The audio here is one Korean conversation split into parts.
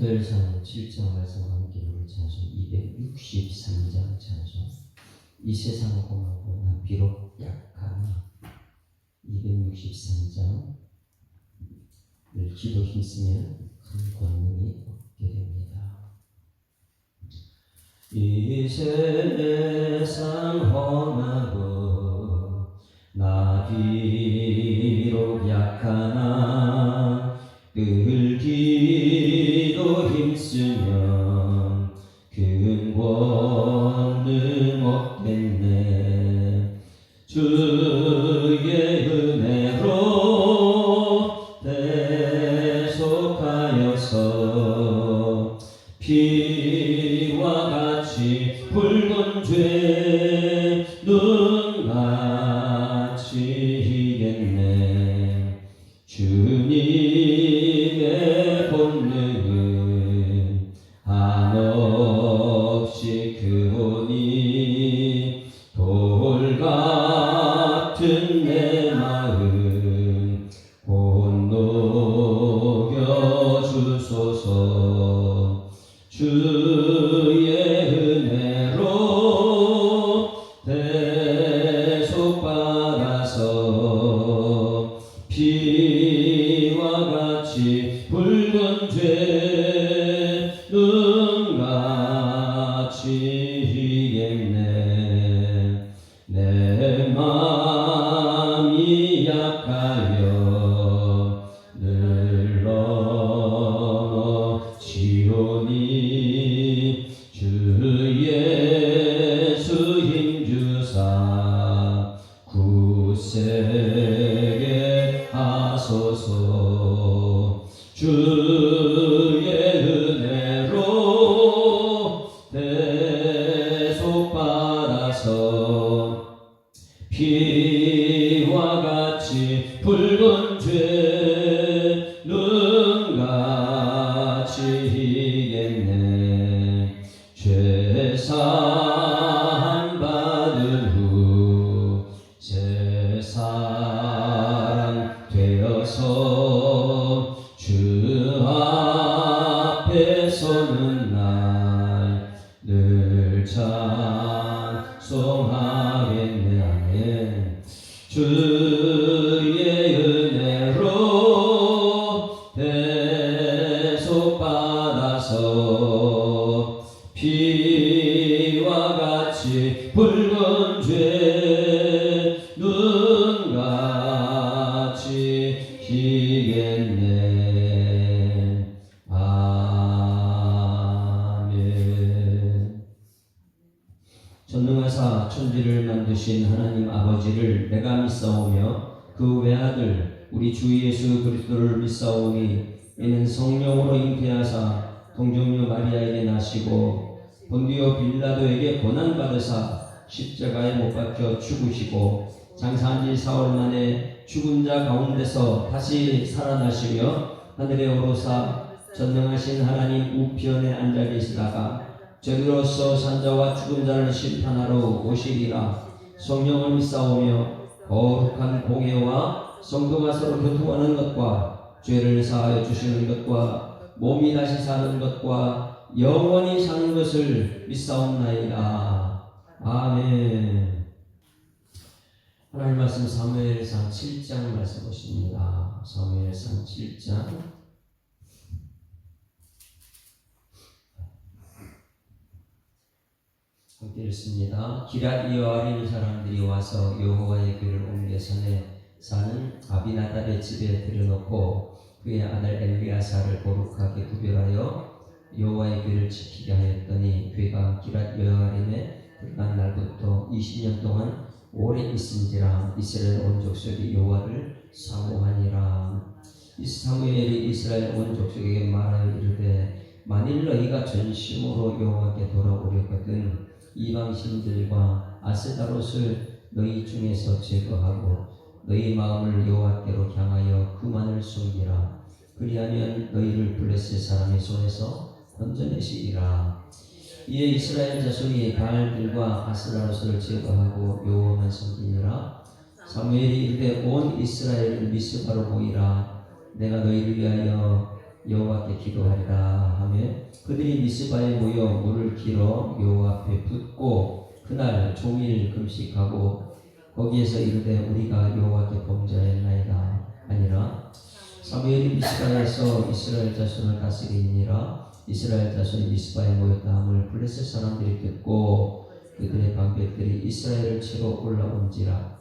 사도행전 7장 말씀 함께 우리 찬송 263장 찬송. 이 세상 고마워 나 비록 약하나 263장을 기도 힘쓰면 큰 권능이 얻게 됩니다. 이 세상 험하고 나 비록 약하나 늘 기도 힘쓰면 큰 권능 얻겠네. 주의 은혜로 대속하여서 피와 같이 붉은 죄 눈같이 희겠네. 주님의 본능은 한없이 크오니 돌같은 내 마음 곧 녹여주소서. 주의 은혜로 대속받아서 피와 같이 붉은 죄 눈같이 희겠네. 내 마음이 약하여 늘 넘어지오니 주 예수 힘주사 굳세게 하소서. 주의 은혜로 대속받아서 피와 같이 붉은 죄 눈같이 희겠네. 죄 사함 받은 후 새 사람 되어서 주 앞에 서는 날 늘 찬송하겠네. 아멘. 주의 은혜로 대속받아서 피와 같이 붉은 죄 눈같이 희겠네. 아멘. 전능하사 천지를 만드신 하나님 아버지를 내가 믿사오며 그 외아들 우리 주 예수 그리스도를 믿사오니 이는 성령으로 잉태하사 동정녀 마리아에게 나시고 본디오 빌라도에게 고난받으사 십자가에 못 박혀 죽으시고 장사한 지 사흘 만에 죽은 자 가운데서 다시 살아나시며 하늘에 오르사 전능하신 하나님 우편에 앉아 계시다가 저리로서 산자와 죽은 자를 심판하러 오시리라. 성령을 믿사오며 거룩한 공예와 성도가 서로 교통하는 것과 죄를 사하여 주시는 것과 몸이 다시 사는 것과 영원히 사는 것을 믿사옵나이다. 아멘. 하나님 말씀 사무엘상 7장 말씀 보십니다. 사무엘상 7장 함께 읽습니다. 기랏 여아림 사람들이 와서 여호와의 궤를 옮겨 산에 사는 아비나답의 집에 들여놓고 그의 아들 엘리아사를 거룩하게 구별하여 여호와의 궤를 지키게 하였더니 궤가 기랏 여아림에 들어간 날부터 20년 동안 오래 있은지라 이스라엘 온 족속이 여호와를 사모하니라. 이 사무엘이 이스라엘 온 족속에게 말하여 이르되 만일 너희가 전심으로 여호와께 돌아오려거든 이방 신들과 아스다롯을 너희 중에서 제거하고 너희 마음을 여호와께로 향하여 그만을 숨기라. 그리하면 너희를 블레셋 사람의 손에서 건져내시리라. 이에 이스라엘 자손이 바알들과 아스다롯을 제거하고 여호와만 섬기니라. 사무엘이 이르되 온 이스라엘을 미스바로 모이라. 내가 너희를 위하여 여호와께 기도하리라 하며 그들이 미스바에 모여 물을 길어 여호와 앞에 붓고 그날 종일 금식하고 거기에서 이르되 우리가 여호와께 범죄하였나이다 아니라 사무엘이 미스바에서 이스라엘 자손을 다스리니라. 이스라엘 자손이 미스바에 모였다 함을 블레셋 사람들이 듣고 그들의 방백들이 이스라엘을 치러 올라온지라.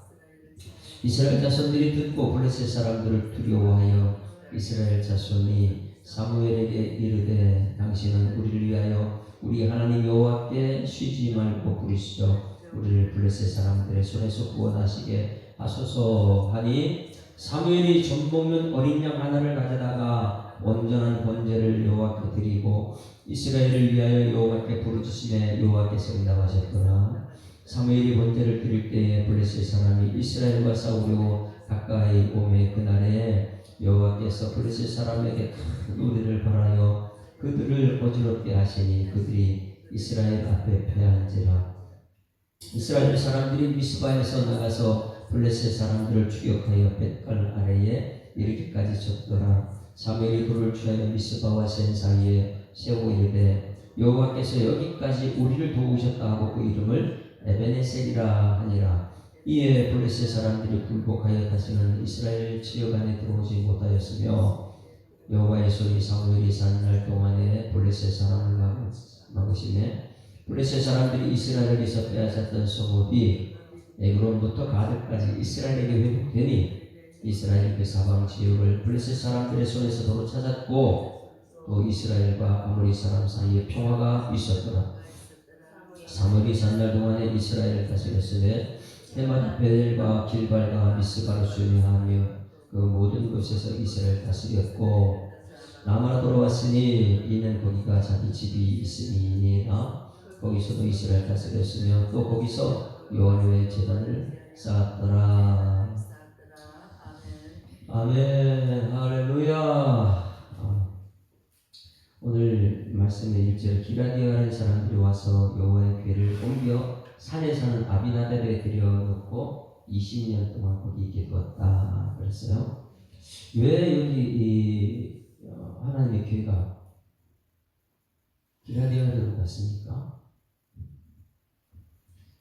이스라엘 자손들이 듣고 블레셋 사람들을 두려워하여 이스라엘 자손이 사무엘에게 이르되 당신은 우리를 위하여 우리 하나님 여호와께 쉬지 말고 부르시죠. 우리를 블레셋 사람들의 손에서 구원하시게 하소서 하니 사무엘이 젖먹는 어린 양 하나를 가져다가 온전한 번제를 여호와께 드리고 이스라엘을 위하여 여호와께 부르짖으매 여호와께서 응답하셨더라. 사무엘이 번제를 드릴 때에 블레셋 사람이 이스라엘과 싸우려고 가까이 오매 그날에 여호와께서 블레셋 사람에게 큰 우리를 벌하여 그들을 어지럽게 하시니 그들이 이스라엘 앞에 패한지라. 이스라엘 사람들이 미스바에서 나가서 블레셋 사람들을 추격하여 벳갈 아래에 이르기까지 쳤더라. 사무엘이 돌을 취하여 미스바와 센 사이에 세우고 이르되 여호와께서 여기까지 우리를 도우셨다 하고 그 이름을 에베네셀이라 하니라. 이에 블레셋 사람들이 굴복하여 다시는 이스라엘 지역 안에 들어오지 못하였으며 여호와의 손이 사무엘이 사는 날 동안에 블레셋 사람을 막으시매 블레셋 사람들이 이스라엘에서 빼앗았던 성읍이 에그론부터 가드까지 이스라엘에게 회복되니 이스라엘 그 사방 지역을 블레셋 사람들의 손에서 도로 찾았고 또 이스라엘과 아모리 사람 사이에 평화가 있었더라. 사무엘이 산 날 동안에 이스라엘을 다스렸으되 해마다 베델과 길발과 미스바를 순회하며 그 모든 곳에서 이스라엘 다스렸고 라마로 돌아왔으니 이는 거기가 자기 집이 있음이니라. 거기서도 이스라엘 다스렸으며 또 거기서 여호와의 제단을 쌓았더라. 아멘. 할렐루야. 오늘 말씀의 1절 기라디아라는 사람들이 와서 여호와의 궤를 옮겨 산에 사는 아비나답에 들여놓고 20년 동안 거기 있게 두었다 그랬어요. 왜 여기 이 하나님의 궤가 기라디아로 갔습니까?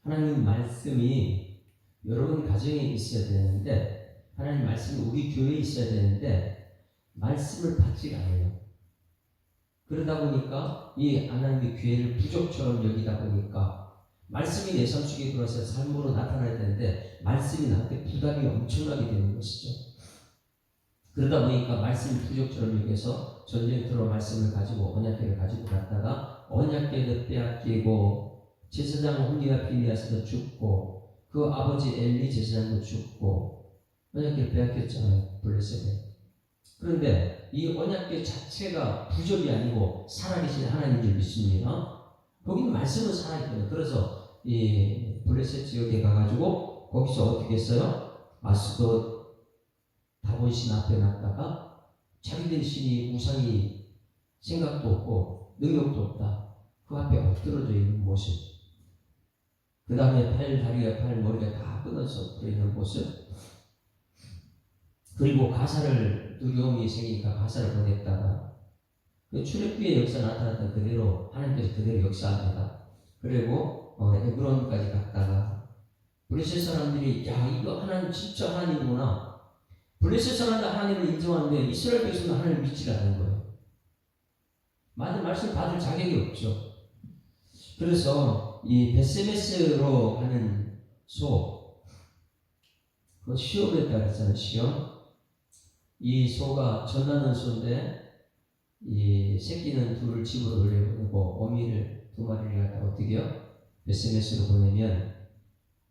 하나님 말씀이 여러분 가정에 있어야 되는데 하나님 말씀이 우리 교회에 있어야 되는데 말씀을 받지 않아요. 그러다 보니까 이 하나님의 교회를 부족처럼 여기다 보니까 말씀이 내 삶 속에 들어와서 삶으로 나타나야 되는데 말씀이 나한테 부담이 엄청나게 되는 것이죠. 그러다 보니까 말씀이 부족처럼 여기서 전쟁터로 말씀을 가지고 언약궤를 가지고 갔다가 언약궤도 빼앗기고 제사장 홈리와 피니아스도 죽고 그 아버지 엘리 제사장도 죽고 언약궤 빼앗겼잖아요. 블레셋에. 그런데 이 언약궤 자체가 부적이 아니고 살아계신 하나님인 줄 믿습니다. 거기는 말씀은 살아있거든요. 그래서 이 블레셋 지역에 가가지고 거기서 어떻게 했어요? 아스돗 다본신 앞에 놨다가 자기들 신이 우상이 생각도 없고 능력도 없다. 그 앞에 엎드러져 있는 모습. 그 다음에 팔, 다리와 팔, 머리가 다 끊어서 있는 모습. 그리고 가사를 두려움이 생기니까 가사를 보냈다가 그 출애굽기의 역사 나타났던 그대로 하나님께서 그대로 역사합니다. 그리고 에그론까지 갔다가 블레셋 사람들이 야 이거 하나님 진짜 하나님이구나. 블레셋 사람들 하나님을 인정하는데 이스라엘 백성은 하나님을 믿지 않는 거예요. 많은 말씀 받을 자격이 없죠. 그래서 이 베세메스로 가는 소, 그 시험에 따랐잖아요. 시험. 이 소가 전나는 소인데 이 새끼는 둘을 집으로 돌려보내고 어미를 2마리를 갖다 어떻게 해요? 베세메스로 보내면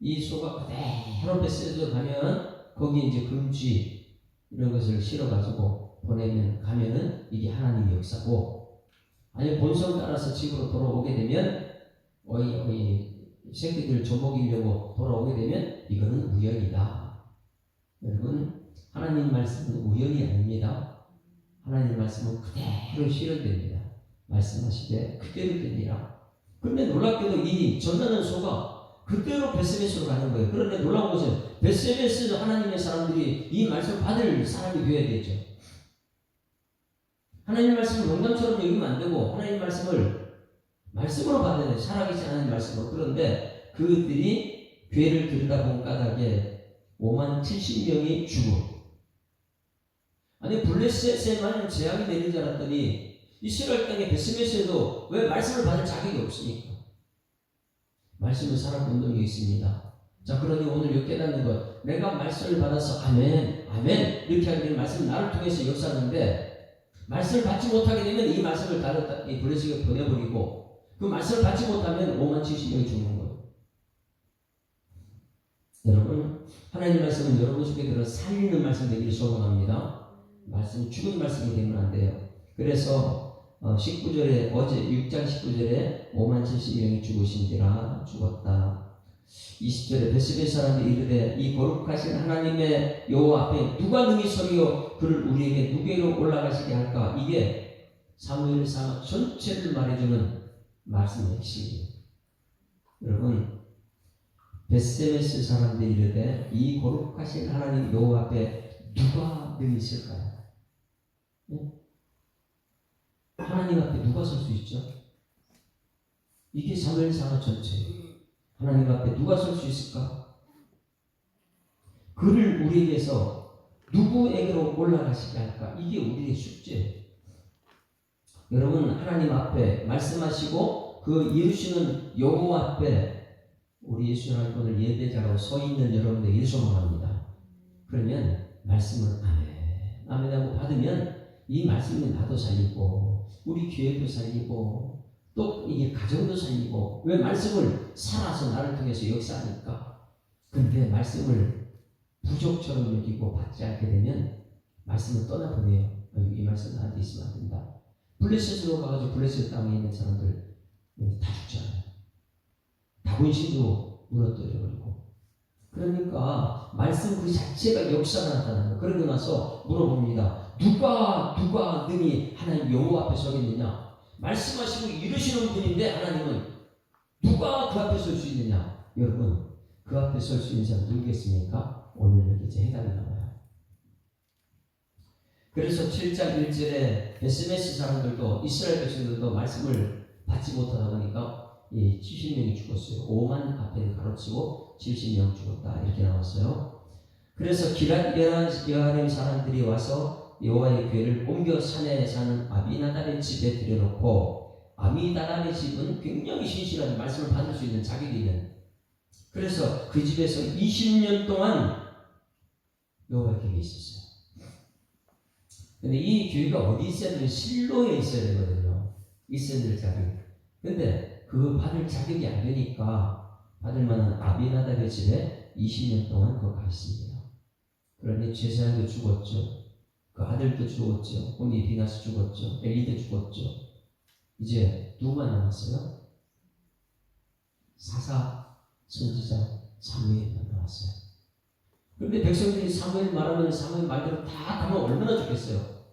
이 소가 그대로 베세메스로 가면 거기 이제 금쥐 이런 것을 실어가지고 보내면 가면은 이게 하나님의 역사고 아니 본성 따라서 집으로 돌아오게 되면 새끼들 젖먹이려고 돌아오게 되면 이거는 우연이다. 여러분 하나님 말씀은 우연이 아닙니다. 하나님 말씀은 그대로 실현됩니다. 말씀하시되 그대로 됩니다. 그런데 놀랍게도 이 전나는 소가 그대로 베세메스로 가는 거예요. 그런데 놀라운 것은 베세메스 하나님의 사람들이 이 말씀을 받을 사람이 되어야 되죠. 하나님 말씀을 농담처럼 여기면 안 되고 하나님 말씀을 말씀으로 받아야 돼. 살아계신 하나님 말씀으로. 그런데 그들이 교회를 들여다본 까닭에 5만 70명이 죽어. 아니 블레셋에만 재앙이 내리지 않았더니 이스라엘 땅의 베스메스에도 왜 말씀을 받을 자격이 없으니까. 말씀을 살아 본 적이 있습니다. 자, 그러니 오늘 이 깨닫는 것, 내가 말씀을 받아서 아멘, 아멘 이렇게 하게 되면 말씀은 나를 통해서 역사하는데 말씀을 받지 못하게 되면 이 말씀을 다른 이 블레셋에 보내버리고 그 말씀을 받지 못하면 5만 70명이 죽는 거예요. 여러분, 하나님 말씀은 여러분 속에 들어 살리는 말씀 되기를 소원합니다. 말씀이 죽은 말씀이 되면 안 돼요. 그래서 19절에 어제 6장 19절에 5만 70명이 죽으신지라 죽었다. 20절에 베스베 사람들이 이르되 이 거룩하신 하나님의 여호와 앞에 누가 능히 서리요 그를 우리에게 누게로 올라가시게 할까. 이게 사무엘상 전체를 말해주는 말씀의 핵심이에요. 여러분, 베스메스 사람들이 이르되 이 거룩하신 하나님 여호와 앞에 누가 능히 있을까요? 하나님 앞에 누가 설 수 있죠? 이게 사무엘상 전체예요. 하나님 앞에 누가 설 수 있을까? 그를 우리에게서 누구에게로 올라가시게 할까? 이게 우리의 숙제예요. 여러분, 하나님 앞에 말씀하시고 그 이루시는 여호와 앞에 우리 예수 하나님을 예배자로 서 있는 여러분들에게 소망합니다. 그러면 말씀을 아멘하고 받으면 이 말씀이 나도 살리고 우리 교회도 살리고 또 이게 가정도 살리고. 왜? 말씀을 살아서 나를 통해서 역사하니까. 근데 말씀을 부족처럼 여기고 받지 않게 되면 말씀을 떠나보내요. 이 말씀 나한테 있으면 안 된다. 블레셋으로 가가지고 블레셋 땅에 있는 사람들 다 죽잖아요. 다곤신도 무너뜨려버리고. 그러니까 말씀 그 자체가 역사가 나타나는 거예요. 그러고 나서 물어봅니다. 누가 능히 하나님 여호와 앞에 서겠느냐? 말씀하시고 이루시는 분인데 하나님은 누가 그 앞에 설 수 있느냐? 여러분, 그 앞에 설 수 있는 사람 누구겠습니까? 오늘 여기 이제 해답이 나와요. 그래서 7장 1절에 베스메스 사람들도 이스라엘 백성들도 말씀을 받지 못하다 보니까 70명이 죽었어요. 5만 앞에 가로치고 70명 죽었다 이렇게 나왔어요. 그래서 기럇 여아림 사람들이 와서 여호와의 궤를 옮겨 산에 사는 아비나답의 집에 들여놓고, 아비나답의 집은 굉장히 신실한 말씀을 받을 수 있는 자격이 있는, 그래서 그 집에서 20년 동안 여호와의 궤가 있었어요. 근데 이 교회가 어디 있어야 되면 실로에 있어야 되거든요. 있어야 될 자격. 근데 그 받을 자격이 안 되니까 받을 만한 아비나답의 집에 20년 동안 거기 가 있습니다. 그러니 제사장도 죽었죠. 그 아들도 죽었죠. 혼이 비나스 죽었죠. 엘리도 죽었죠. 이제 누구만 남았어요? 사사 선지자 사무엘만 남았어요. 그런데 백성들이 사무엘 말하면 사무엘 말대로 다 가면 얼마나 좋겠어요.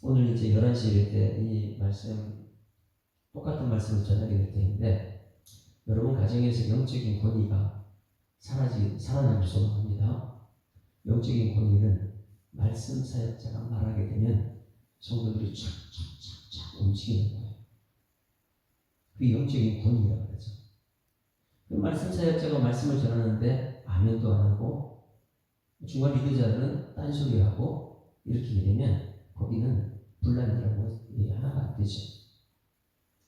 오늘 이제 11시에 때 이 말씀, 똑같은 말씀을 전하게 될 텐데, 여러분 가정에서 영적인 권위가 살아나길 소망합니다. 영적인 권위는 말씀 사역자가 말하게 되면 성도들이 착착착착 움직이는 거예요. 그 영적인 권위라고 그러죠. 그 말씀 사역자가 말씀을 전하는데 아멘도 안 하고 중간 리더자들은 딴소리하고 이렇게 되면 거기는 분란이라고 하나가 안 되죠.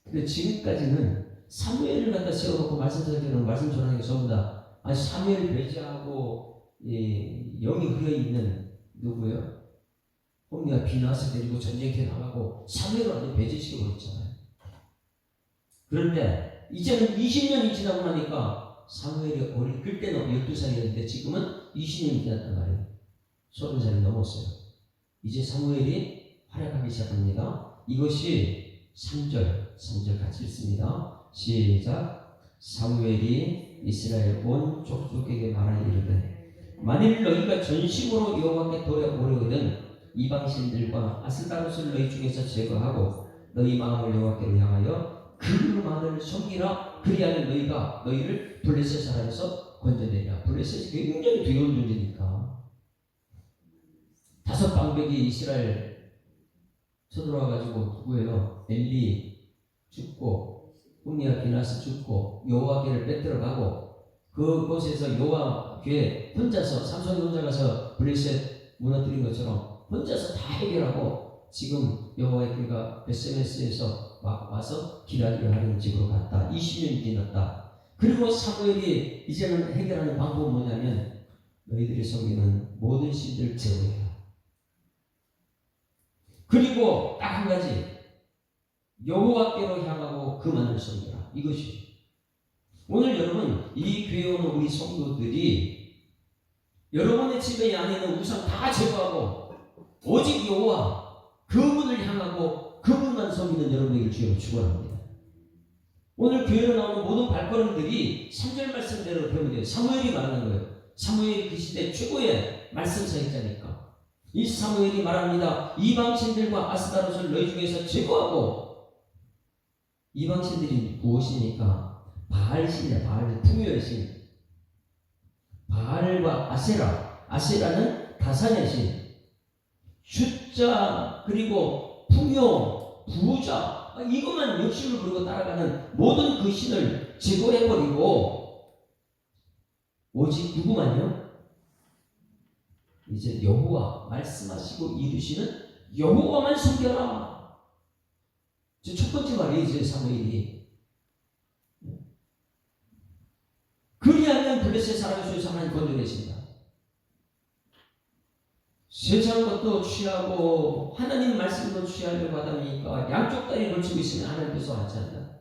근데 지금까지는 사무엘을 갖다 세워놓고 말씀 사역자는 말씀 전하는 게 전부 다 사무엘 배제하고 영이 흐려있는 누구예요? 홈리가 비나스 데리고 전쟁터에 나가고 사무엘을 완전히 배제시켜버렸잖아요. 그런데 이제는 20년이 지나고 나니까 사무엘이 그때는 12살이었는데 지금은 20년이 지났단 말이에요. 30살이 넘었어요. 이제 사무엘이 활약하기 시작합니다. 이것이 3절 같이 읽습니다. 시작. 사무엘이 이스라엘 온 족속에게 말하여 이르되 만일 너희가 전심으로 여호와께 돌아오려거든 이방신들과 아스타롯을 너희 중에서 제거하고 너희 마음을 여호와께로 향하여 그만을 섬기라. 그리하면 너희를 블레셋 사람에서 건져내리라. 블레셋이 굉장히 두려운 존재니까. 5 방백이 이스라엘 쳐들어와가지고 누구예요? 엘리 죽고 홈리와 비나스 죽고 여호와궤를 뺏들어가고 그곳에서 여호와궤 혼자서 삼손이 혼자 가서 블레셋 무너뜨린 것처럼 혼자서 다 해결하고 지금 여호와의 궤가 베세메스에서 와서 기라리오하는 집으로 갔다. 20년이 지났다. 그리고 사무엘이 이제는 해결하는 방법은 뭐냐면 너희들이 섬기는 모든 신들 제거해라. 그리고 딱 한 가지, 여호와께로 향하고 그만을 섬기라. 이것이 오늘 여러분 이 교회 오는 우리 성도들이 여러분의 집에 안에 있는 우상 다 제거하고 오직 여호와 그분을 향하고 그분만 섬기는 여러분에게 주여 축원합니다. 오늘 교회로 나오는 모든 발걸음들이 3절 말씀대로 배우면 돼요. 사무엘이 말하는 거예요. 사무엘이 그 시대 최고의 말씀 사역자니까. 이 사무엘이 말합니다. 이방신들과 아스타롯을 너희 중에서 제거하고, 이방신들이 무엇입니까? 바알신이야. 바알, 풍요의 신. 바알과 아세라. 아세라는 다산의 신. 숫자 그리고 풍요, 부자, 이것만 욕심을 부르고 따라가는 모든 그 신을 제거해버리고 오직 누구만요? 이제 여호와 말씀하시고 이루시는 여호와만 섬겨라. 첫 번째 말이에요. 이제 사무엘이. 그리하면 블레셋 사람의 손에서 하나님 건져내신다. 세상 것도 취하고 하나님 말씀도 취하려고 하다 보니까 양쪽 다리에 걸치고 있으면 하나님께서 하지 않는다.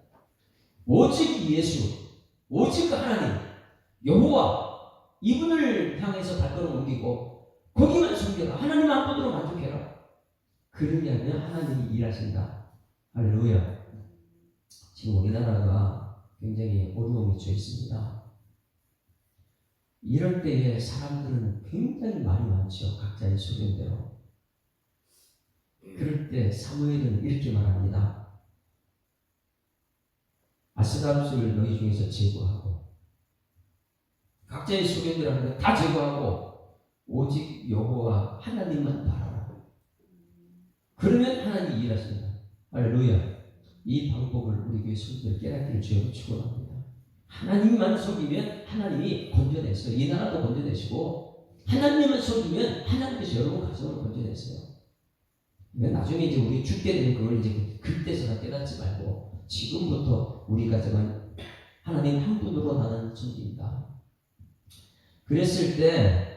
오직 예수, 오직 하나님, 여호와 이분을 향해서 발걸음 옮기고 거기만 숨겨라. 하나님 안보도록 만족해라. 그러면 하나님이 일하신다. 할렐루야. 지금 우리나라가 굉장히 어려움이 처해 있습니다. 이럴 때에 사람들은 굉장히 말이 많죠. 각자의 소견대로. 그럴 때 사무엘은 이렇게 말합니다. 아스다롯을 너희 중에서 제거하고 각자의 소견대로 하는 거 다 제거하고 오직 여호와 하나님만 바라라. 그러면 하나님이 일하신다. 할렐루야. 이 방법을 우리 교회 성도들 깨닫기를 주여 축원합니다. 하나님만 속이면 하나님이 건져냈어요. 이 나라도 건져내시고 하나님만 속이면 하나님께서 여러분 가정을 건져냈어요. 그러니까 나중에 이제 우리 죽게 되는 그걸 이제 그때서나 깨닫지 말고 지금부터 우리 가정은 하나님 한 분으로 나는 존재입니다. 그랬을 때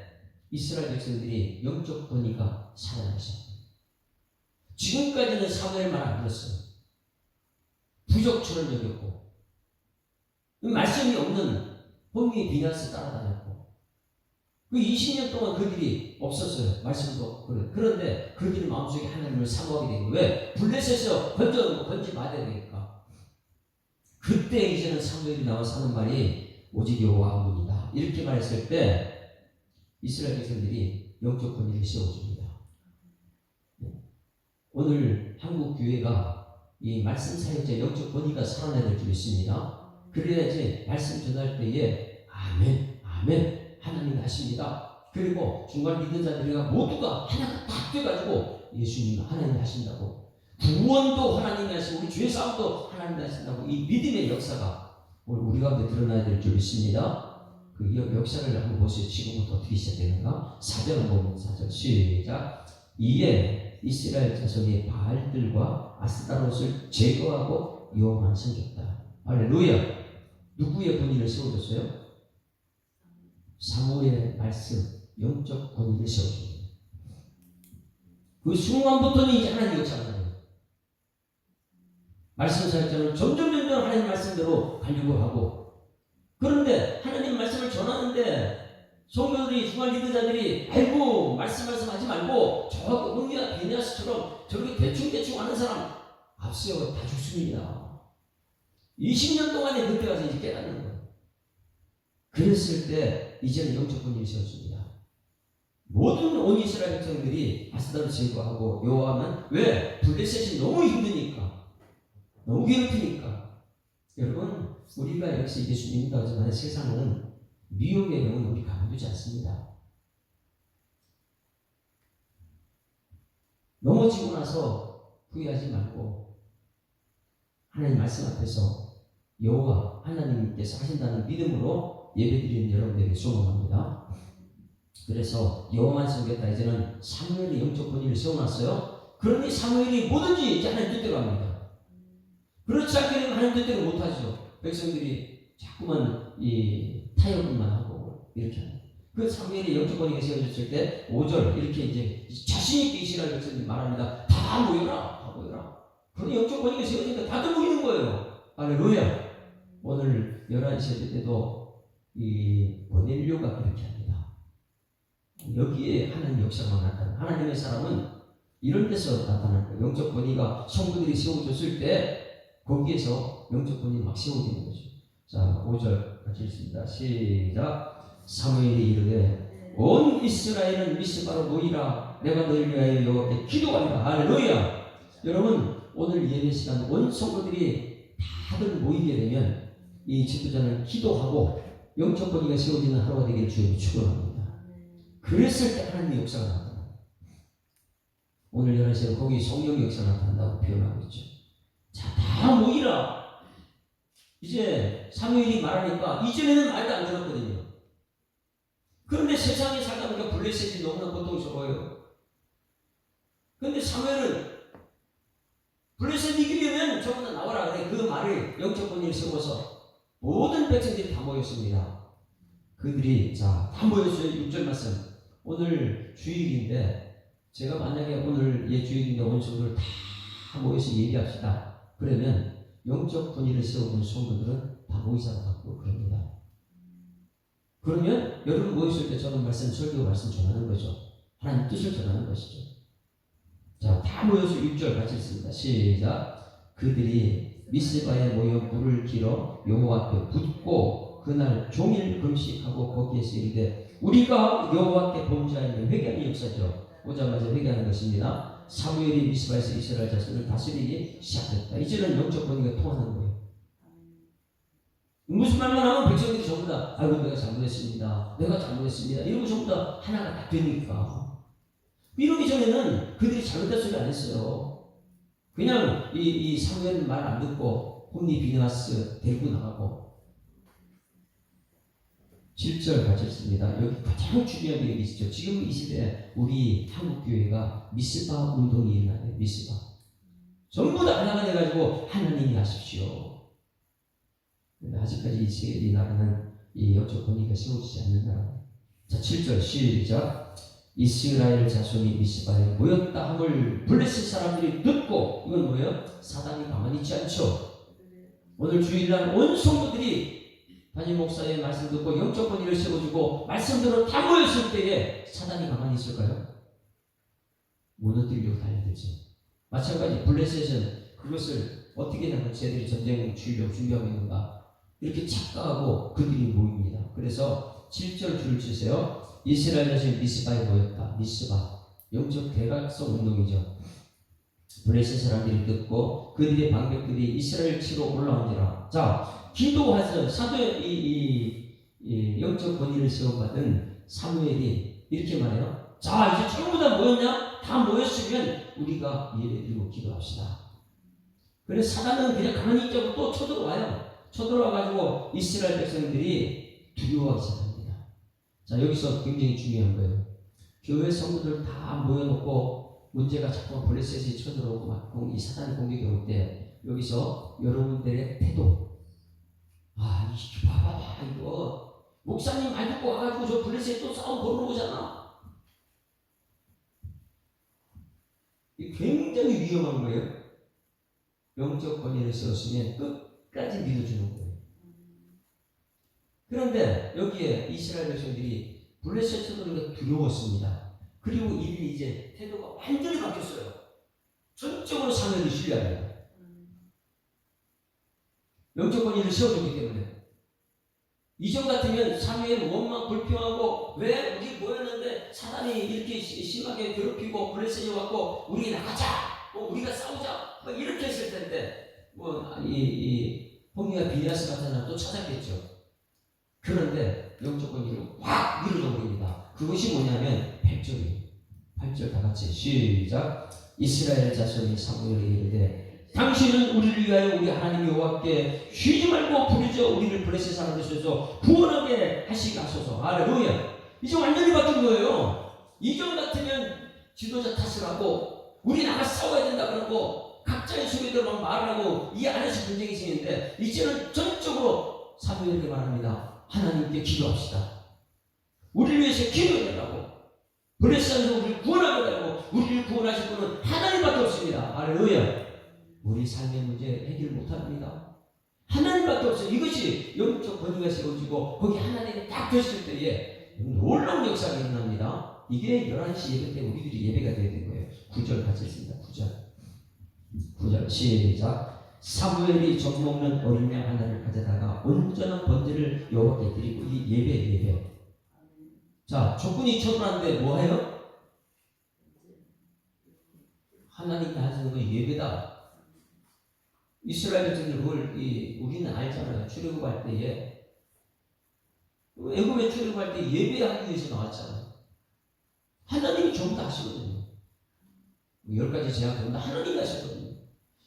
이스라엘 백성들이 영적 권위가 살아나셨어요. 지금까지는 사무엘 말 안 들었어요. 부족처럼 여겼고 말씀이 없는 홈리 비나스 따라다녔고 그 20년 동안 그들이 없었어요. 말씀도 없고. 그런데 그들이 마음속에 하나님을 사모하게 된 거예요. 왜? 블레셋에서 건지 받아야 되니까. 그때 이제는 사무엘이 나와서 하는 말이 오직 여호와 한 분이다. 이렇게 말했을 때 이스라엘 백성들이 영적 권위를 세워줍니다. 오늘 한국 교회가 이 말씀 사역자 영적 권위가 살아나야 될 줄 믿습니다. 그래야지 말씀 전할 때에 아멘, 아멘 하나님이 하십니다. 그리고 중간 리더자들이가 모두가 하나가 딱 돼가지고 예수님 하나님이 하신다고, 구원도 하나님이 하시고 우리 죄 사함도 하나님이 하신다고 이 믿음의 역사가 오늘 우리 가운데 드러나야 될 줄 믿습니다. 그 역사를 한번 보세요. 지금부터 어떻게 시작되는가? 4절 보면 4절 시작. 이에 이스라엘 자손이 바알들과 아스타롯을 제거하고 여호와만 섬겼다. 할렐루야. 누구의 권위를 세워줬어요? 사무엘의 말씀, 영적 권위를 세워줍니다. 그 순간부터는 이제 하나님 역사하는 거예요. 말씀 사역자는 점점 하나님 말씀대로 가려고 하고, 그런데 하나님 말씀을 전하는데 성도들이 중간 리더자들이 아이고 말씀 하지 말고 저하고 홈리와 비냐스처럼 저렇게 대충 하는 사람 앞세워 다 죽습니다. 20년 동안에 그때 가서 이제 깨닫는 거예요. 그랬을 때 이제는 영적 권위를 세웠습니다. 모든 온 이스라엘 백성들이 아스다를 제거하고 여호와만, 왜? 블레셋이 너무 힘드니까, 너무 괴롭히니까. 여러분, 우리가 역시 예수 믿는다고 하지만 세상은 미혹의 영은 우리 가만두지 않습니다. 넘어지고 나서 후회하지 말고 하나님 말씀 앞에서 여호와 하나님께서 하신다는 믿음으로 예배드리는 여러분들에게 소망합니다. 그래서 여호와만 섬겼다. 이제는 사무엘이 영적 권위를 세워놨어요. 그러니 사무엘이 뭐든지 이제 하나님 뜻대로 합니다. 그렇지 않게 되면 하나님 뜻대로 못하죠. 백성들이 자꾸만 이 타협만 하고 이렇게 합니다. 그 사무엘이 영적 권위가 세워졌을 때 5절 이렇게 이제 자신있게 이스라엘 백성들이 말합니다. 다 모여라. 다 모여라. 그러니 영적 권위가 세워지니까 다들 모이는 거예요. 할렐루야. 오늘 11시 때도 이 버넬료가 그렇게 합니다. 여기에 하나님 역사가 나타나. 하나님의 사람은 이런 데서 나타날 거예요. 영적 권위가 성도들이 세워졌을 때 거기에서 영적 권위가 막 세워지는 거죠. 자, 5절 같이 읽습니다. 시작. 사무엘이 이르되 온 이스라엘은 미스바로 모이라. 내가 너희를 위하여 여호와께 기도하리라. 할렐루야. 여러분 오늘 예배 시간 온 성도들이 다들 모이게 되면 이 지도자는 기도하고 영적 권위가 세워지는 하루가 되기를 주님이 축원합니다. 그랬을 때 하나님의 역사가 나타납니다. 오늘 11시에 거기 성령의 역사가 나타난다고 표현하고 있죠. 자, 다 모이라. 이제 사무엘이 말하니까 이전에는 말도 안 들었거든요. 그런데 세상에 살다 보니까 블레셋이 너무나 고통스러워요. 그런데 사무엘은 블레셋 이기려면 전부 다 나와라. 그래. 그 말을 영적 권위를 세워서 모든 백성들이 다 모였습니다. 그들이 다 모였어요. 6절 말씀. 오늘 주일인데 제가 만약에 오늘 주일인데 온 성도들 다 모여서 얘기합시다. 그러면 영적 권위를 세우는 성도들은 다 모이자고 갖고 그럽니다. 그러면 여러분 모였을 때 저는 설교 말씀 전하는 거죠. 하나님 뜻을 전하는 것이죠. 자, 다 모여서 6절 같이 읽습니다. 시작. 그들이 미스바에 모여 불을 길어 여호와 앞에 붓고 그날 종일 금식하고 거기에서 이르되 우리가 여호와께 범죄하여 회개하는 역사죠. 오자마자 회개하는 것입니다. 사무엘이 미스바에서 이스라엘 자손을 다스리기 시작했다. 이제는 영적 권위가 통하는 거예요. 무슨 말만 하면 백성들이 전부 다 아이고 내가 잘못했습니다. 내가 잘못했습니다. 이러고 전부 다 하나가 다 되니까. 이러기 전에는 그들이 잘못된 소리 안 했어요. 그냥 이 사무엘 말 안 듣고 홈리 비느하스 데리고 나가고. 7절 같이 읽습니다. 여기 가장 중요한 게 있죠. 지금 이 시대에 우리 한국교회가 미스바 운동이 일어나요. 미스바. 전부 다 하나가 돼가지고 하나님이 하십시오. 근데 아직까지 이 나라는 이 영적 권위가 세워지지 않는 나라. 자, 7절 시작. 이스라엘 자손이 미스바에 모였다 함을 블레셋 사람들이 듣고. 이건 뭐예요? 사단이 가만히 있지 않죠. 오늘 주일날 온 성도들이 담임 목사의 말씀 듣고 영적 권위를 세워주고 말씀대로 다 모였을 때에 사단이 가만히 있을까요? 무너뜨리려고 달려들죠. 마찬가지 블레셋은 그것을 어떻게 하면 쟤들이 전쟁을 치려고 준비하고 있는가 이렇게 착각하고 그들이 모입니다. 그래서 7절 줄을 치세요. 이스라엘 자손이 미스바에 모였다. 미스바 영적 대각성 운동이죠. 블레셋 사람들이 듣고 그들의 방백들이 이스라엘 치러 올라온지라. 자, 기도하죠. 이 영적 권위를 세워받은 사무엘이 이렇게 말해요. 자, 이제 전부 다 모였냐? 다 모였으면 우리가 예배드리고 기도합시다. 그래서 사단은 그냥 가만히 있자고 또 쳐들어와요. 쳐들어와가지고 이스라엘 백성들이 두려워하기 시작합니다. 자, 여기서 굉장히 중요한 거예요. 교회 성도들 다 모여놓고 문제가 자꾸 블레셋이 쳐들어오고 막 이 사단이 공격이 올 때 여기서 여러분들의 태도. 아, 이거 봐봐, 이거 목사님 말 듣고 와가지고 저 블레셋 또 싸움 보러 오잖아. 이게 굉장히 위험한 거예요. 영적 권위를 세웠으면 끝까지 믿어주는 거예요. 그런데 여기에 이스라엘 백성들이 블레셋 쳐들어오니까 두려웠습니다. 그리고 이들이 이제 태도가 완전히 바뀌었어요. 전적으로 사무엘을 신뢰합니다. 영적 권위를 세워줬기 때문에. 이전 같으면 사무엘 원망 불평하고 왜 우리 모였는데 사단이 이렇게 심하게 괴롭히고 블레셋이 왔고 우리 나가자, 우리가 싸우자 이렇게 했을 텐데 이 홈리와 비니하스 같은 사람 또 찾았겠죠. 그런데 영적 권위를 확 밀어줘 버립니다. 그것이 뭐냐면 8절이에요. 8절 다 같이 시작. 이스라엘 자손이 사무엘에게 이르되 당신은 우리를 위하여 우리 하나님 여호와께 쉬지 말고 부르짖어 우리를 블레셋 사람들에서 구원하게 하시옵소서. 할렐루야. 이제 완전히 바뀐 거예요. 이전 같으면 지도자 탓을 하고 우리 나가 싸워야 된다 그러고 각자의 소리대로 막 말을 하고 이 안에서 분쟁이 생기는데 이제는 전적으로 사무엘에게 말합니다. 하나님께 기도합시다. 우리를 위해서 기도해달라고. 블레셋에서 우리를 구원하게 달라고. 우리를 구원하실 분은 하나님밖에 없습니다. 할렐루야. 우리 삶의 문제 해결 못합니다. 하나님밖에 없어요. 이것이 영적 권위가 세워지고 거기 하나님이 딱 됐을 때에 놀라운 역사가 일어납니다. 이게 11시 예배 때 우리들이 예배가 되어야 되는 거예요. 9절 같이 있습니다. 9절 시작. 사무엘이 젖 먹는 어린 양 하나를 가져다가 온전한 번제를 여호와께 드리고. 이 예배. 자, 조건이 처분하는데 뭐해요? 하나님께 하시는 건 예배다. 이스라엘 백성들 그걸 우리는 알잖아요. 출애굽할 때에 애굽에 출애굽할 때 예배하기 위해서 나왔잖아요. 하나님이 전부 다 하시거든요. 10가지 제약 전부 다 하나님이 하셨거든요.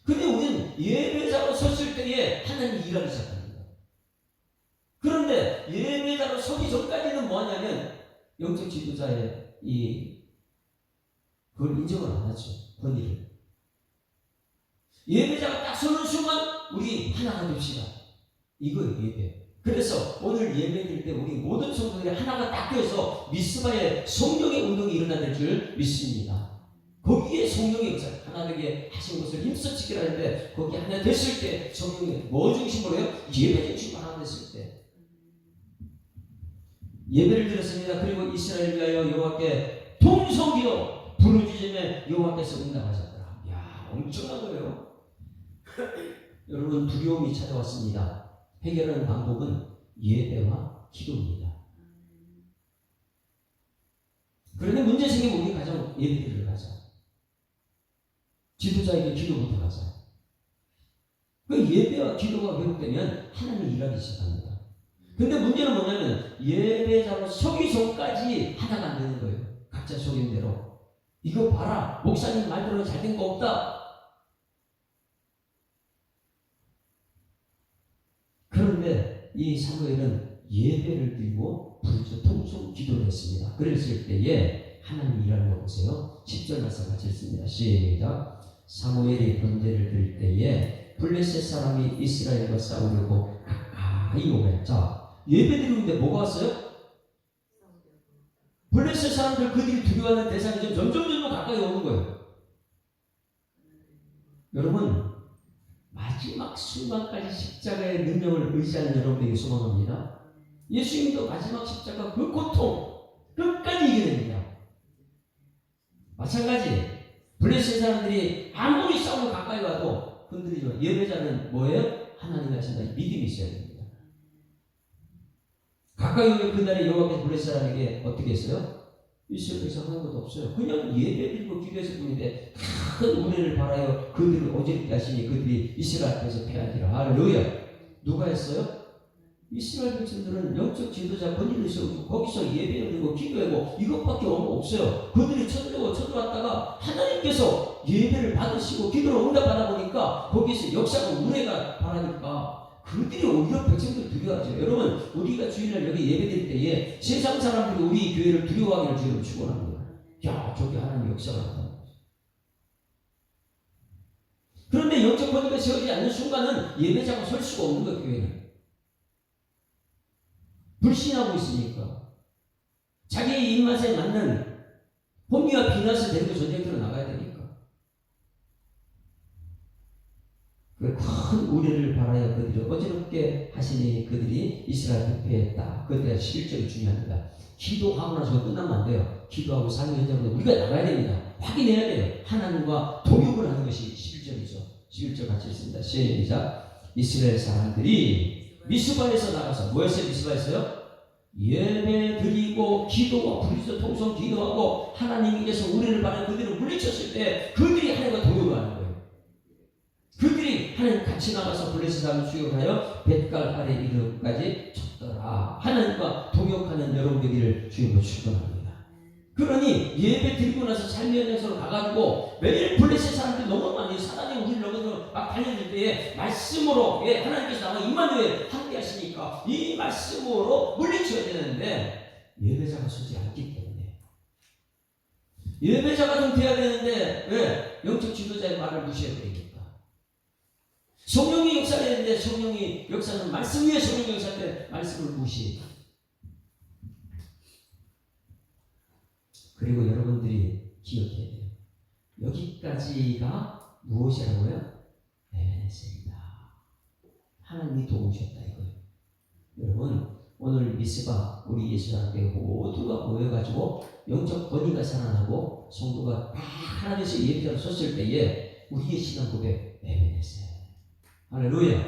근데 우리는 예배자로 섰을 때에 하나님이 일하기 시작합니다. 그런데 예배자로 서기 전까지는 뭐하냐면 영적 지도자의 그걸 인정을 안 하죠. 권위를. 예배자가 딱 서는 순간 우리 하나가 됩시다. 이거예요, 예배. 그래서 오늘 예배 드릴 때 우리 모든 성도들이 하나가 딱 되어서 미스바의 성령의 운동이 일어나는 줄 믿습니다. 거기에 성령의 역사, 하나 되게 하신 것을 힘써 지키라 하는데 거기 하나 됐을 때 성령이 뭐 중심으로 해요? 예배 중심으로 하나 됐을 때 예배를 드렸습니다. 그리고 이스라엘 위하여 여호와께 통성기도 부르짖음에 여호와께서 응답하셨더라. 이야, 엄청난 거예요. 여러분, 두려움이 찾아왔습니다. 해결하는 방법은 예배와 기도입니다. 그런데 문제 생기면 우리 가장 예배드리러 가자. 지도자에게 기도부터 가자. 그 예배와 기도가 회복되면 하나님이 일하기 시작합니다. 근데 문제는 뭐냐면 예배자로 서기 전까지 하나가 안 되는 거예요. 각자 속임대로. 이거 봐라. 목사님 말대로 잘된 거 없다. 그런데 이 사무엘은 예배를 드리고 부르짖어 통성 기도를 했습니다. 그랬을 때에 하나님 일하는 거 보세요. 10절 말씀 같이 읽습니다. 시작. 사무엘이 번제를 드릴 때에 블레셋 사람이 이스라엘과 싸우려고 가까이 오매. 자, 예배 드리는데 뭐가 왔어요? 블레셋 사람들 그들이 두려워하는 대상이 점점 가까이 오는 거예요. 여러분, 마지막 순간까지 십자가의 능력을 의지하는 여러분에게 소망합니다. 예수님도 마지막 십자가 그 고통 끝까지 이겨냅니다. 마찬가지 블레셋 사람들이 아무리 싸우면 가까이 와도 흔들리지만 예배자는 뭐예요? 하나님이 하신다. 믿음이 있어야 됩니다. 가까이 오면 그날에 여호와께서 블레셋 사람에게 어떻게 했어요? 이스라엘에서 하는 것도 없어요. 그냥 예배드리고 기도했을 뿐인데 큰 우레를 바라여 그들을 어지럽게 하시니 그들이 이스라엘 앞에서 패하니라. 할렐루야. 누가 했어요? 이스라엘 백성들은 영적 지도자 권위를 세우고 거기서 예배드리고 기도하고 이것밖에 없어요. 그들이 쳐들어왔다가 하나님께서 예배를 받으시고 기도를 응답하다 보니까 거기서 역사가 우레가 바라니까 그들이 오히려 백성들 두려워하죠. 여러분, 우리가 주일날 여기 예배드릴 때에 세상 사람들이 우리 교회를 두려워하기를 주님은 축원합니다. 야, 저기 하나님 역사가 나타나는 거죠. 그런데 영적 권위가 세워지지 않는 순간은 예배자가 설 수가 없는 거예요. 교회는 불신하고 있으니까 자기의 입맛에 맞는 혼미와 비난을 데리고 전쟁터로 나가야 되니까 그 큰 우레를 바라여 그들이 어지럽게 하시니 그들이 이스라엘 패했다. 그때 11절이 중요합니다. 기도하고 나서 끝나면 안 돼요. 기도하고 삶의 현장으로 우리가 나가야 됩니다. 확인해야 돼요. 하나님과 동역을 하는 것이 11절이죠. 11절 같이 있습니다. 시작. 이스라엘 사람들이 미스바에서 나가서 뭐였어요? 미스바에서요? 예배 드리고 기도와 부르짖어 통성 기도하고 하나님께서 우리를 바라 그들을 물리쳤을 때 그들이 하나님과 동역을 하는 거예요. 그들이 하나님 같이 나가서 블레셋 사람을 추격하여 벳갈 아래 이름까지 쳤더라. 하나님과 동역하는 여러분들을 주님으로 축원합니다. 그러니 예배 드리고 나서 삶의 현장소로 가가지고 매일 블레셋 사람들이 너무 많이 사단이 우리를 넘어서 막 달려들 때에 말씀으로 하나님께서 나와 임마누엘 함께 하시니까 이 말씀으로 물리쳐야 되는데 예배자가 서지 않기 때문에 예배자가 좀 돼야 되는데 왜? 영적 지도자의 말을 무시해버리니까 성령이 역사했는데 성령이 역사는 말씀 위에 성령이 역사할 때 말씀을 무시해. 그리고 여러분들이 기억해야 돼요. 여기까지가 무엇이라고요? 에베네셀이다. 하나님이 도우셨다 이거예요. 여러분 오늘 미스바 우리 예수님께 모두가 모여가지고 영적 권위가 살아나고 성도가 다 하나님께서 예배자로 섰을 때에 우리의 신앙 고백 에베네셀. 할렐루야.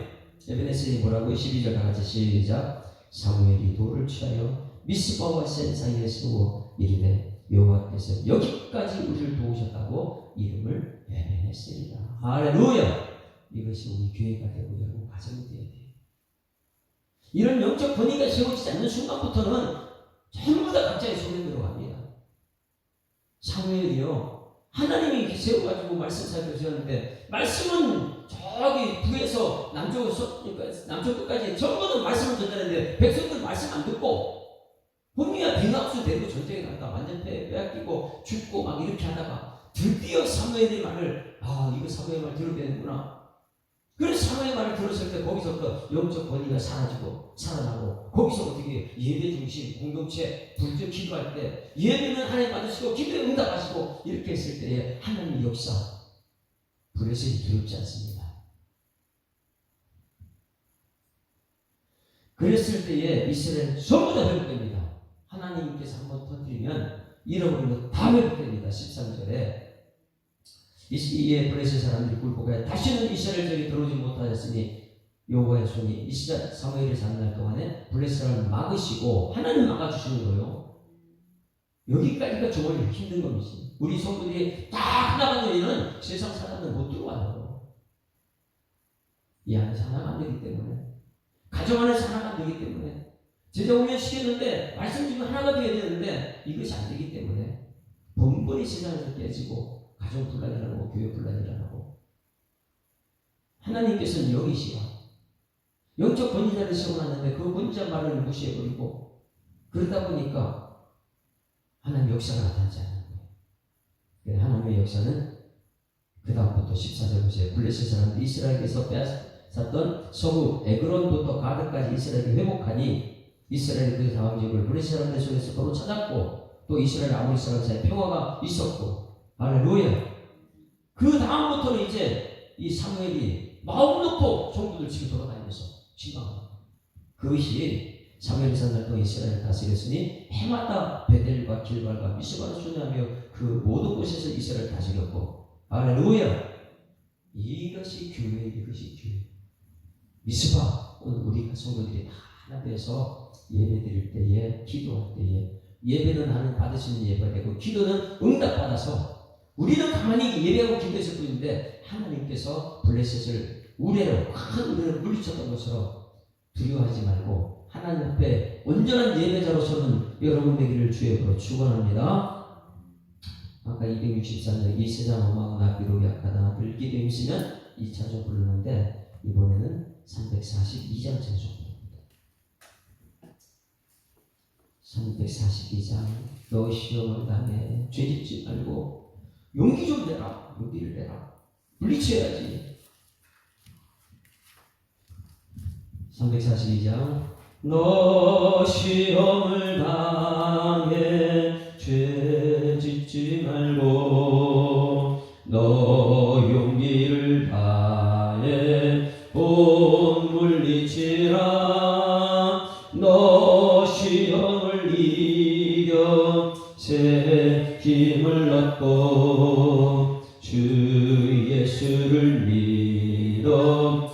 에베네셀이 뭐라고요? 12절 다 같이 시작. 사무엘이 돌을 취하여 미스바와 센 사이에 세워 이르되 여호와께서 여기까지 우리를 도우셨다고 이름을 에베네셀이다. 할렐루야. 이것이 우리 교회가 되고 여러분 가정이 되어야 돼요. 이런 영적 권위가 세워지지 않는 순간부터는 전부 다 각자의 손에 들어갑니다. 사무엘이요 하나님이 세워가지고 말씀 살펴주셨는데 말씀은 저기 북에서 남쪽 끝까지 전부는 말씀을 전달했는데 백성들은 말씀 안 듣고 혼미와 빙합수 되고 전쟁에 나갔다 완전 빼앗기고 죽고 막 이렇게 하다가 드디어 사무엘의 말을 이거 사무엘 말 들어야 되는구나. 그래서 사무엘 말을 들었을 때 거기서부터 영적 권위가 사라지고 살아나고 거기서 어떻게 예배 중심 공동체 불적 기도할 때 예배는 하나님 받으시고 기도에 응답하시고 이렇게 했을 때에 하나님의 역사 불에서 두렵지 않습니다. 그랬을 때에 이스라엘 전부 다 회복됩니다. 하나님께서 한번 터뜨리면 잃어버린 거 다 회복됩니다. 13절에 이에 블레셋 사람들이 굴복하여 다시는 이스라엘에게 들어오지 못하였으니 여호와의 손이 사무엘이 사는 날 동안에 블레셋 사람을 막으시고 하나님 막아주시는 거예요. 여기까지가 정말 힘든 겁니다. 우리 성도들이 다 하나만 열리는 세상 사람은 못 들어와요. 이 안에서 하나가 안 되기 때문에 가정 안에서 하나가 안 되기 때문에 제자 훈련 시켰는데 말씀 중에 하나가 되어야 되는데 이것이 안 되기 때문에 번번이 세상에서 깨지고 가정 분란이 일어나고 교회 분란이 일어나고 하나님께서는 여기시야 영적 권위자를 세워놨는데 그 권위자 말을 무시해버리고 그러다 보니까 하나님 역사가 나타나지 않는 거예요. 하나님의 역사는 그 다음부터 14절 보세요. 블레셋 사람들이 이스라엘에서 빼앗았던 서부 에그론부터 가드까지 이스라엘이 회복하니 이스라엘이 그 다음 지역을 블레셋 사람들 속에서 바로 찾았고 또 이스라엘 아모리 사람 사이에 평화가 있었고 할렐루야. 그 다음부터는 이제 이 사무엘이 마음 놓고 성도들 지금 돌아다니면서 신방합니다. 그것이 사무엘이 산 날 동안 이스라엘을 다스렸으니 해마다 베델과 길갈과 미스바를 순회하며 그 모든 곳에서 이스라엘을 다스렸고 할렐루야. 이것이 교회, 이것이 교회. 미스바 오늘 우리 성도들이 다 하나 돼서 예배 드릴 때에 기도할 때에 예배는 하나님 받으시는 예배가 되고 기도는 응답받아서 우리는 가만히 예배하고 기도했을 뿐인데 하나님께서 블레셋을 우레로 큰 우레로 물리쳤던 것처럼 두려워하지 말고 하나님 앞에 온전한 예배자로서는 여러분 되기를 주의 이름으로 축원합니다. 아까 263년 이 세상 어마어마한 나비로 약하다 들기도 힘쓰면 이 찬송 부르는데 이번에는 342장 찬송 부릅니다. 342장 너 시험을 당해 죄짓지 말고 용기 좀 내라. 용기를 내라. 물리쳐야지. 342장 너 시험을 당해 죄 짓지 말고 너 용기를 다해 온 물리치라. 너 시험을 이겨 새 힘을 얻고 주 예수를 믿어는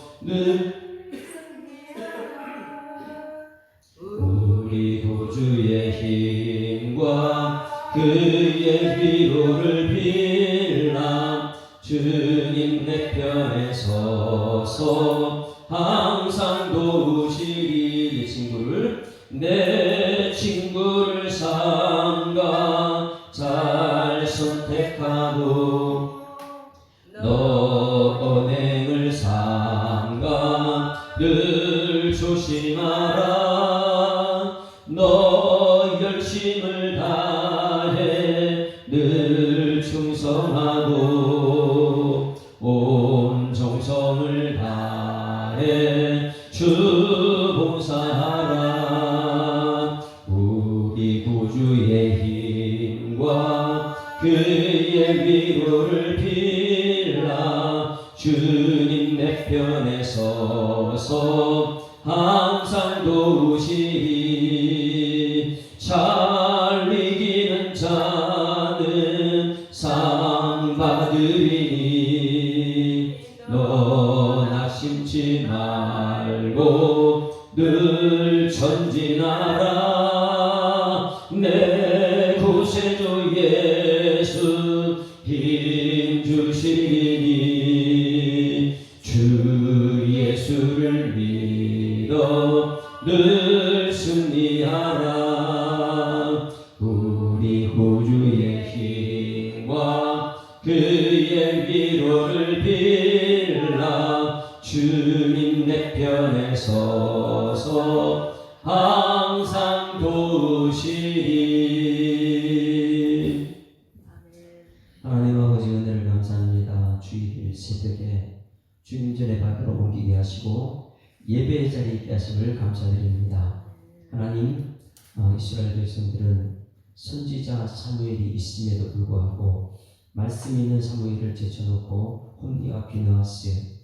우리 구주의 힘과 그의 위로를 빌라. 주님 내 편에 서서 항상 도우시리. 내 친구를 삼가 주님 내 편에 서서 항상 도우시리. 잘 이기는 자는 상 받으리니 넌 낙심치 말고 늘 전진하라. 내 구세주 예수 힘 주시니 주 예수를 믿어 늘 승리하라. 우리 구주의 힘과 그의 위로를 빌라. 주님 내 편에 서서 항상 도우시리. 하나님 아버지 은혜를 감사합니다. 주일 새벽에 주님 전에 밖으로 옮기게 하시고 예배의 자리에 있게 하심을 감사드립니다. 하나님, 이스라엘 백성들은 선지자 사무엘이 있음에도 불구하고 말씀 있는 사무엘을 제쳐놓고 홈리와 비느하스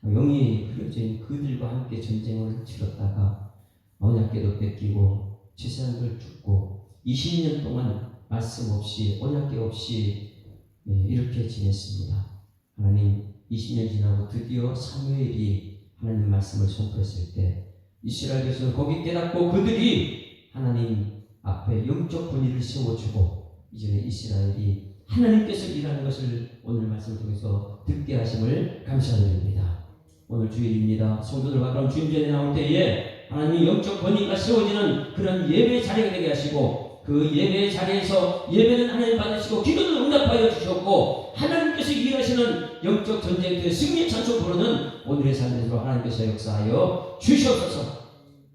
영이 흐려져 있는 그들과 함께 전쟁을 치렀다가 언약궤도 뺏기고 제사장들 죽고 20년 동안 말씀 없이 언약궤 없이 이렇게 지냈습니다. 하나님, 20년 지나고 드디어 사무엘이 하나님 말씀을 선포했을 때 이스라엘 백성은 거기 깨닫고 그들이 하나님 앞에 영적 분위를 세워주고 이제는 이스라엘이 하나님께서 일하는 것을 오늘 말씀을 통해서 듣게 하심을 감사드립니다. 오늘 주일입니다. 성도들과 그럼 주님 전에 나올 때에 하나님 영적 권위가 세워지는 그런 예배 자리가 되게 하시고 그 예배 자리에서 예배는 하나님 받으시고 기도는 응답하여 주셨고 하나님께서 일하시는 영적 전쟁터의 승리 찬송 부르는 오늘의 삶에서 하나님께서 역사하여 주시옵소서.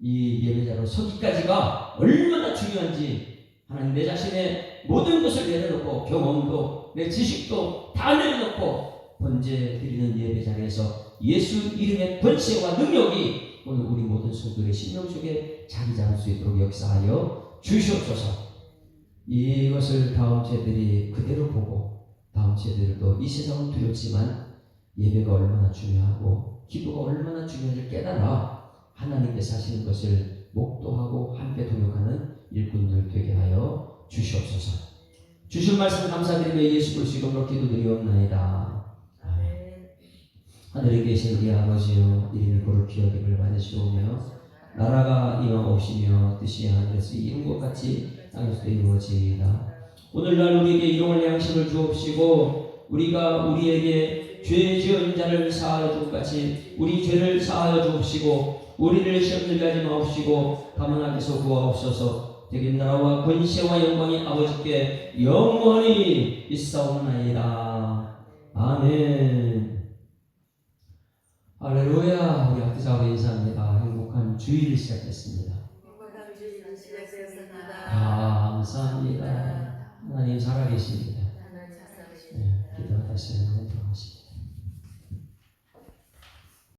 이 예배자로 서기까지가 얼마나 중요한지 하나님 내 자신의 모든 것을 내려놓고 경험도 내 지식도 다 내려놓고 번제 드리는 예배 자리에서 예수 이름의 권세와 능력이 오늘 우리 모든 성도의 심령 속에 자리 잡을 수 있도록 역사하여 주시옵소서. 이것을 다음 세대들이 그대로 보고 다음 세대들도 이 세상은 두렵지만 예배가 얼마나 중요하고 기도가 얼마나 중요한지 깨달아 하나님께서 하시는 것을 목도하고 함께 동역하는 일꾼들 되게 하여 주시옵소서. 주신 말씀 감사드리며 예수 그리스도 이름으로 기도드리옵나이다. 아멘. 하늘에 계신 우리 아버지여, 이름이 거룩히 여김을 받으시오며 나라가 임하옵시며 뜻이 하늘에서 이룬 것 같이 땅에서도 이루어지이다. 오늘날 우리에게 일용할 양식을 주옵시고 우리가 우리에게 죄 지은 자를 사하여 줄 같이 우리 죄를 사하여 주옵시고 우리를 시험 들게 하지 마옵시고 다만 악에서 구하옵소서. 되긴 나라와 권세와 영광이 아버지께 영원히 있사옵나이다. 아멘. 할렐루야. 우리 학교자로 인사합니다. 행복한 주일을 시작했습니다. 행복한 주일을 시작했습니다. 감사합니다. 하나님 살아계십니다. 하나님 살아계십니다. 네, 기도하시는 분 들어가시죠.